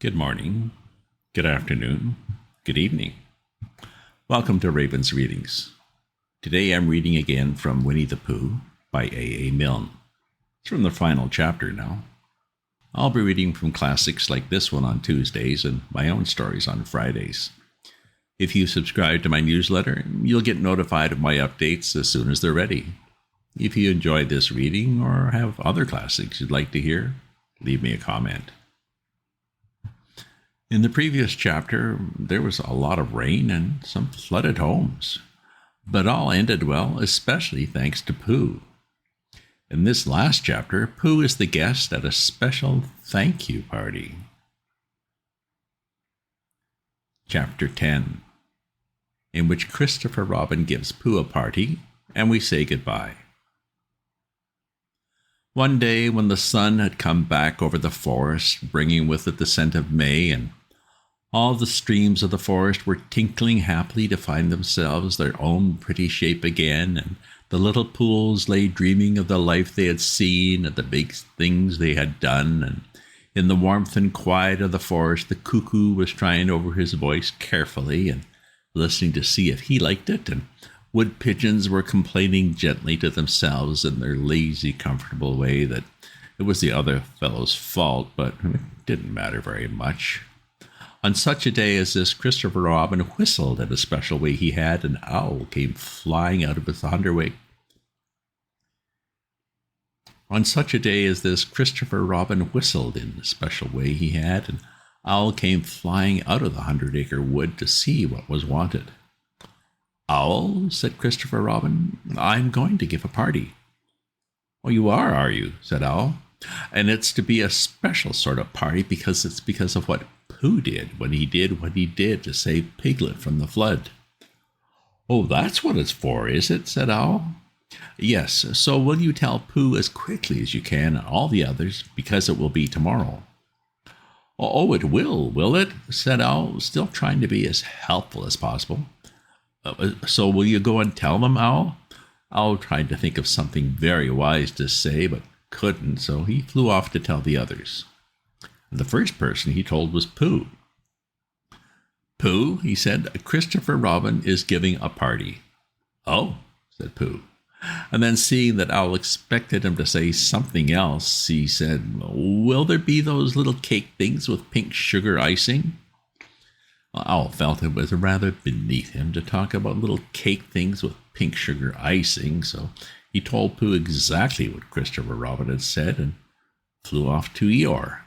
Good morning, good afternoon, good evening. Welcome to Raven's Readings. Today I'm reading again from Winnie the Pooh by A. Milne. It's from the final chapter now. I'll be reading from classics like this one on Tuesdays and my own stories on Fridays. If you subscribe to my newsletter, you'll get notified of my updates as soon as they're ready. If you enjoy this reading or have other classics you'd like to hear, leave me a comment. In the previous chapter, there was a lot of rain and some flooded homes, but all ended well, especially thanks to Pooh. In this last chapter, Pooh is the guest at a special thank you party. Chapter 10, in which Christopher Robin gives Pooh a party, and we say goodbye. One day, when the sun had come back over the forest, bringing with it the scent of May, and all the streams of the forest were tinkling happily to find themselves their own pretty shape again, and the little pools lay dreaming of the life they had seen and the big things they had done, and in the warmth and quiet of the forest, the cuckoo was trying over his voice carefully and listening to see if he liked it, and wood pigeons were complaining gently to themselves in their lazy, comfortable way that it was the other fellow's fault, but it didn't matter very much. On such a day as this, Christopher Robin whistled in a special way he had. An owl came flying out of his underway. On such a day as this, Christopher Robin whistled in a special way he had. An owl came flying out of the 100-acre wood to see what was wanted. "Owl," said Christopher Robin, "I'm going to give a party." "Oh, you are you?" said Owl. "And it's to be a special sort of party because it's because of what Pooh did when he did what he did to save Piglet from the flood." "Oh, that's what it's for, is it?" said Owl. "Yes, so will you tell Pooh as quickly as you can and all the others, because it will be tomorrow." "Oh, it will it?" said Owl, still trying to be as helpful as possible. "So will you go and tell them, Owl?" Owl tried to think of something very wise to say, but couldn't, so he flew off to tell the others. And the first person he told was Pooh. "Pooh," he said, "Christopher Robin is giving a party." "Oh," said Pooh. And then, seeing that Owl expected him to say something else, he said, "Will there be those little cake things with pink sugar icing?" Owl felt it was rather beneath him to talk about little cake things with pink sugar icing, so he told Pooh exactly what Christopher Robin had said and flew off to Eeyore.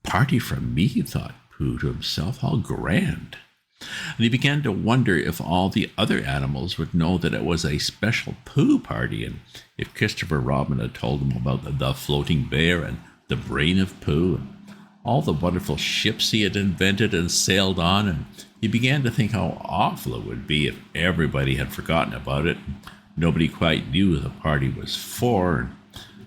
"Party from me," thought Pooh to himself, "how grand." And he began to wonder if all the other animals would know that it was a special Pooh party, and if Christopher Robin had told them about the floating bear and the brain of Pooh and all the wonderful ships he had invented and sailed on, and he began to think how awful it would be if everybody had forgotten about it and nobody quite knew what the party was for. And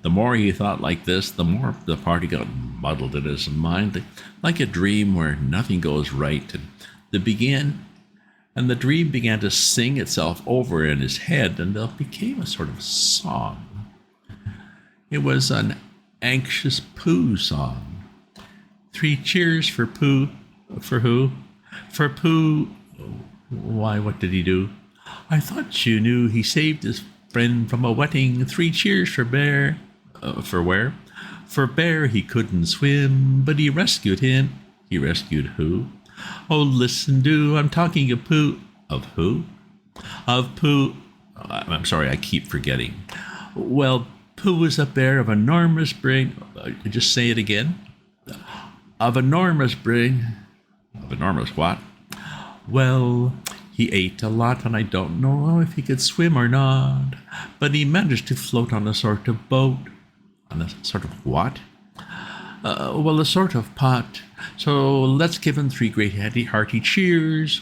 the more he thought like this, the more the party got muddled in his mind, like a dream where nothing goes right. And the dream began to sing itself over in his head, and it became a sort of song. It was an anxious Pooh song. "3 cheers for Pooh." "For who?" "For Pooh." "Why, what did he do?" "I thought you knew he saved his friend from a wetting. 3 cheers for Bear." "For where?" "For Bear, he couldn't swim, but he rescued him." "He rescued who?" "Oh, listen, do. I'm talking of Pooh." "Of who?" "Of Pooh." I'm sorry, I keep forgetting. "Well, Pooh was a bear of enormous brain." Just say it again. "Of enormous brain." "Of enormous what?" "Well, he ate a lot, and I don't know if he could swim or not, but he managed to float on a sort of boat." "On a sort of what?" Well, a sort of pot. So let's give him 3 great hearty cheers."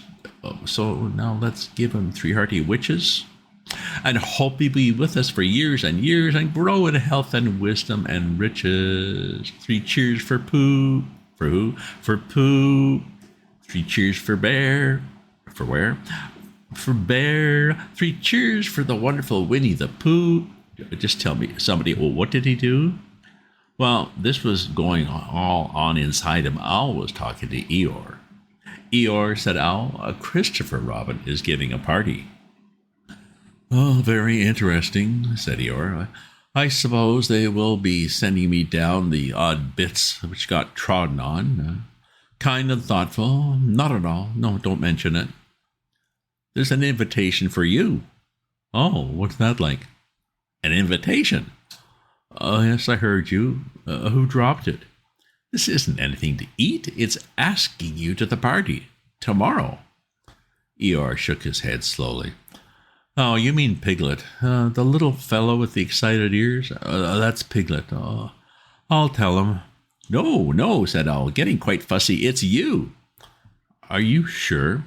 So now let's give him 3 hearty witches. "And hope he'll be with us for years and years and grow in health and wisdom and riches. 3 cheers for Pooh." "For who?" "For Pooh." 3 cheers for Bear." "For where?" "For Bear." 3 cheers for the wonderful Winnie the Pooh. Just tell me, somebody, well, what did he do? Well, this was going all on inside him. Owl was talking to Eeyore. Eeyore, said Owl, Christopher Robin is giving a party. Oh, very interesting, said Eeyore. I suppose they will be sending me down the odd bits which got trodden on. Kind and thoughtful. Not at all. No, don't mention it. There's an invitation for you. Oh, what's that like? An invitation? Yes, I heard you. Who dropped it? This isn't anything to eat. It's asking you to the party. Tomorrow. Eeyore shook his head slowly. Oh, you mean Piglet. The little fellow with the excited ears? That's Piglet. I'll tell him. No, said Owl, getting quite fussy. It's you. Are you sure?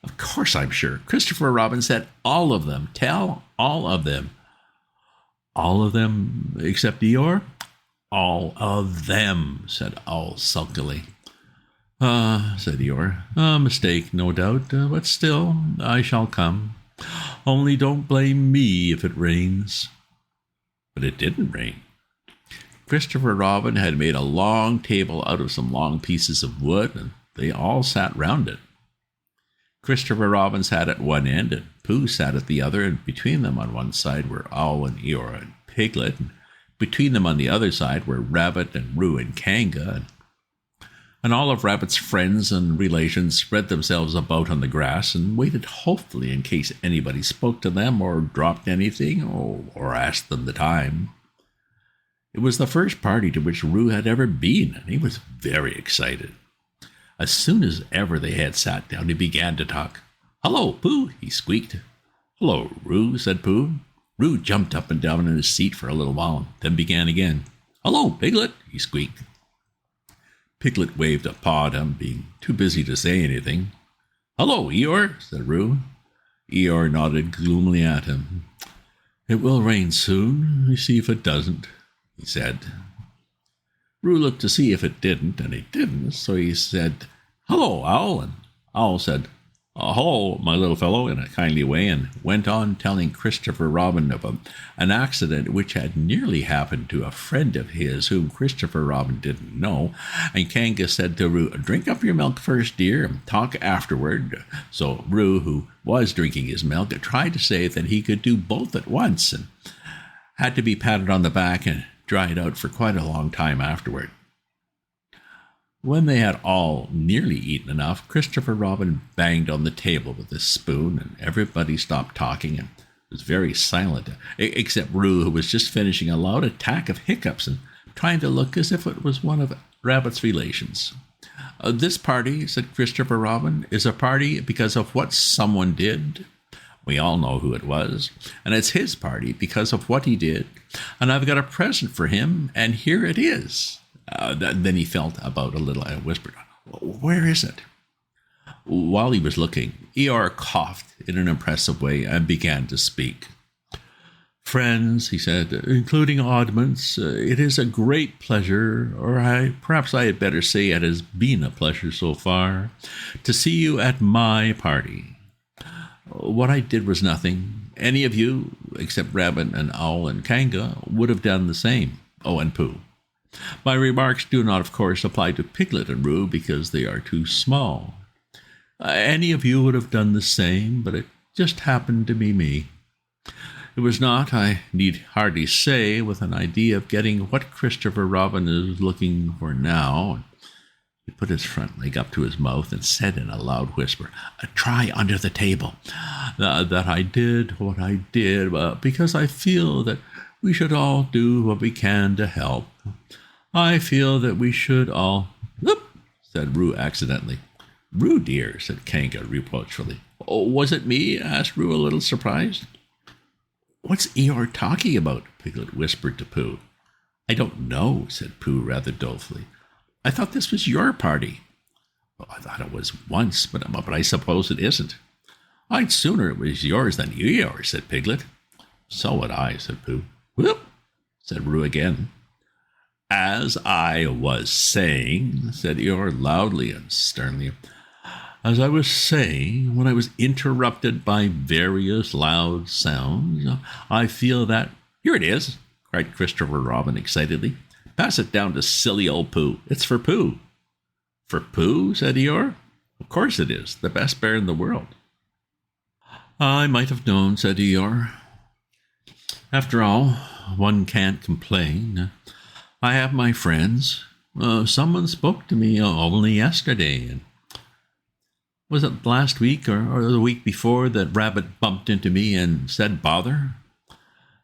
Of course I'm sure. Christopher Robin said all of them. Tell all of them. All of them except Eeyore? All of them, said Owl sulkily. Said Eeyore. A mistake, no doubt, but still, I shall come. Only don't blame me if it rains. But it didn't rain. Christopher Robin had made a long table out of some long pieces of wood, and they all sat round it. Christopher Robin sat at one end, and Pooh sat at the other, and between them on one side were Owl and Eeyore and Piglet, and between them on the other side were Rabbit and Roo and Kanga, and all of Rabbit's friends and relations spread themselves about on the grass and waited hopefully in case anybody spoke to them or dropped anything or asked them the time. It was the first party to which Roo had ever been, and he was very excited. As soon as ever they had sat down, he began to talk. Hello, Pooh, he squeaked. Hello, Roo, said Pooh. Roo jumped up and down in his seat for a little while, then began again. Hello, Piglet, he squeaked. Piglet waved a paw at him, being too busy to say anything. Hello, Eeyore, said Roo. Eeyore nodded gloomily at him. It will rain soon. We see if it doesn't, he said. Roo looked to see if it didn't, and it didn't, so he said, Hello, Owl, and Owl said, Hello, my little fellow, in a kindly way, and went on telling Christopher Robin of an accident which had nearly happened to a friend of his whom Christopher Robin didn't know, and Kanga said to Roo, Drink up your milk first, dear, and talk afterward. So Roo, who was drinking his milk, tried to say that he could do both at once, and had to be patted on the back and dried out for quite a long time afterward. When they had all nearly eaten enough, Christopher Robin banged on the table with his spoon, and everybody stopped talking and was very silent, except Roo, who was just finishing a loud attack of hiccups and trying to look as if it was one of Rabbit's relations. This party, said Christopher Robin, is a party because of what someone did. We all know who it was, and it's his party because of what he did, and I've got a present for him, and here it is. Then he felt about a little and whispered, Where is it? While he was looking, Eeyore coughed in an impressive way and began to speak. Friends, he said, including oddments, it is a great pleasure, or perhaps I had better say it has been a pleasure so far, to see you at my party. What I did was nothing. Any of you, except Rabbit and Owl and Kanga, would have done the same. Oh, and Pooh. My remarks do not, of course, apply to Piglet and Roo because they are too small. Any of you would have done the same, but it just happened to be me. It was not, I need hardly say, with an idea of getting what Christopher Robin is looking for now. He put his front leg up to his mouth and said in a loud whisper, Try under the table. That I did what I did, because I feel that we should all do what we can to help. I feel that we should all... Whoop, said Roo accidentally. Roo, dear, said Kanga reproachfully. Oh, was it me? Asked Roo, a little surprised. What's Eeyore talking about? Piglet whispered to Pooh. I don't know, said Pooh rather dolefully. I thought this was your party. Well, I thought it was once, but I suppose it isn't. I'd sooner it was yours than yours, said Piglet. So would I, said Pooh. Whoop, said Roo again. As I was saying, said Eeyore loudly and sternly, as I was saying, when I was interrupted by various loud sounds, I feel that... Here it is, cried Christopher Robin excitedly. Pass it down to silly old Pooh. It's for Pooh. For Pooh? Said Eeyore. Of course it is. The best bear in the world. I might have known, said Eeyore. After all, one can't complain. I have my friends. Someone spoke to me only yesterday. And was it last week or the week before that Rabbit bumped into me and said bother?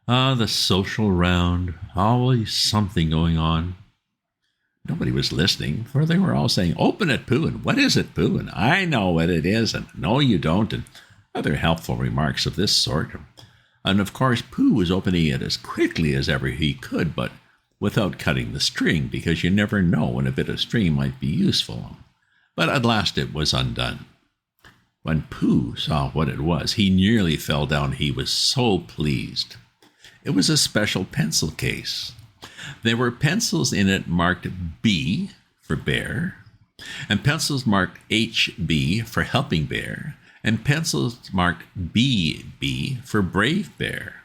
The social round. Always something going on. Nobody was listening, for they were all saying, open it, Pooh, and what is it, Pooh, and I know what it is, and no, you don't, and other helpful remarks of this sort. And of course, Pooh was opening it as quickly as ever he could, but without cutting the string, because you never know when a bit of string might be useful. But at last it was undone. When Pooh saw what it was, he nearly fell down. He was so pleased. It was a special pencil case. There were pencils in it marked B for bear, and pencils marked HB for helping bear, and pencils marked BB for brave bear.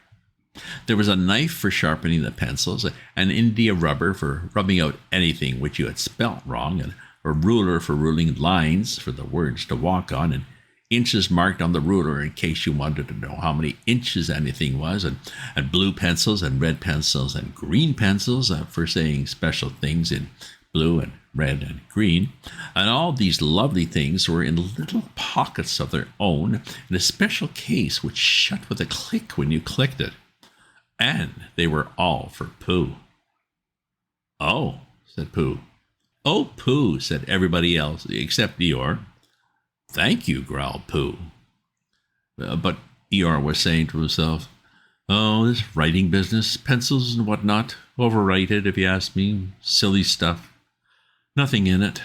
There was a knife for sharpening the pencils, an India rubber for rubbing out anything which you had spelt wrong, and a ruler for ruling lines for the words to walk on, and inches marked on the ruler in case you wanted to know how many inches anything was, and blue pencils and red pencils and green pencils for saying special things in blue and red and green. And all these lovely things were in little pockets of their own in a special case which shut with a click when you clicked it. And they were all for Pooh. Oh, said Pooh. Oh, Pooh, said everybody else except Eeyore. Thank you, growled Pooh. But Eeyore was saying to himself, oh, this writing business, pencils and whatnot, overrated if you ask me, silly stuff. Nothing in it.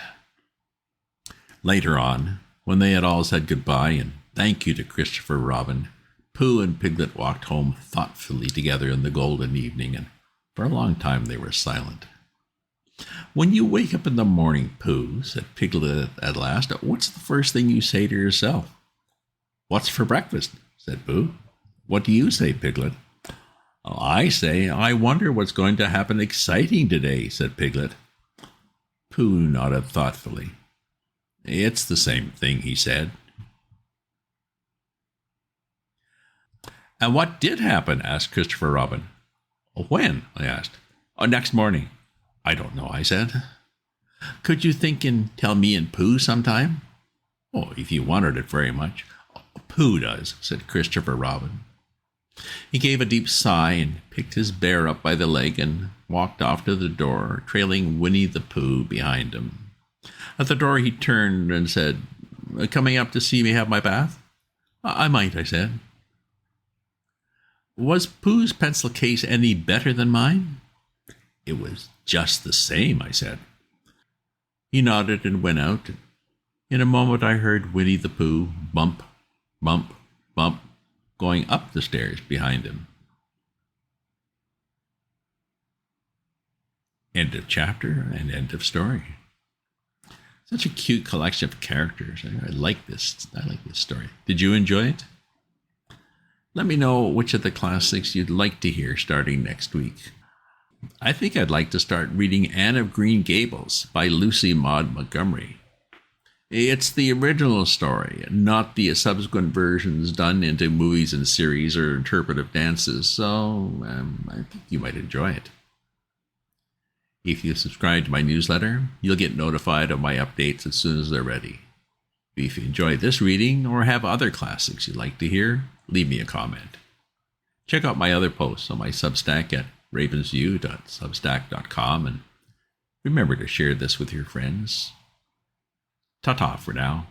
Later on, when they had all said goodbye and thank you to Christopher Robin, Pooh and Piglet walked home thoughtfully together in the golden evening, and for a long time they were silent. When you wake up in the morning, Pooh, said Piglet at last, what's the first thing you say to yourself? What's for breakfast? Said Pooh. What do you say, Piglet? I say, I wonder what's going to happen exciting today, said Piglet. Pooh nodded thoughtfully. It's the same thing, he said. And what did happen? Asked Christopher Robin. When? I asked. Next morning. I don't know, I said. Could you think and tell me and Pooh sometime? Oh, if you wanted it very much. Pooh does, said Christopher Robin. He gave a deep sigh and picked his bear up by the leg and walked off to the door, trailing Winnie the Pooh behind him. At the door he turned and said, coming up to see me have my bath? I might, I said. Was Pooh's pencil case any better than mine? It was just the same, I said. He nodded and went out. In a moment I heard Winnie the Pooh bump, bump, bump, going up the stairs behind him. End of chapter and end of story. Such a cute collection of characters. I like this. I like this story. Did you enjoy it? Let me know which of the classics you'd like to hear starting next week. I think I'd like to start reading Anne of Green Gables by Lucy Maud Montgomery. It's the original story, not the subsequent versions done into movies and series or interpretive dances, so I think you might enjoy it. If you subscribe to my newsletter, you'll get notified of my updates as soon as they're ready. If you enjoy this reading or have other classics you'd like to hear, leave me a comment. Check out my other posts on my Substack at ravensview.substack.com, and remember to share this with your friends. Ta-ta for now.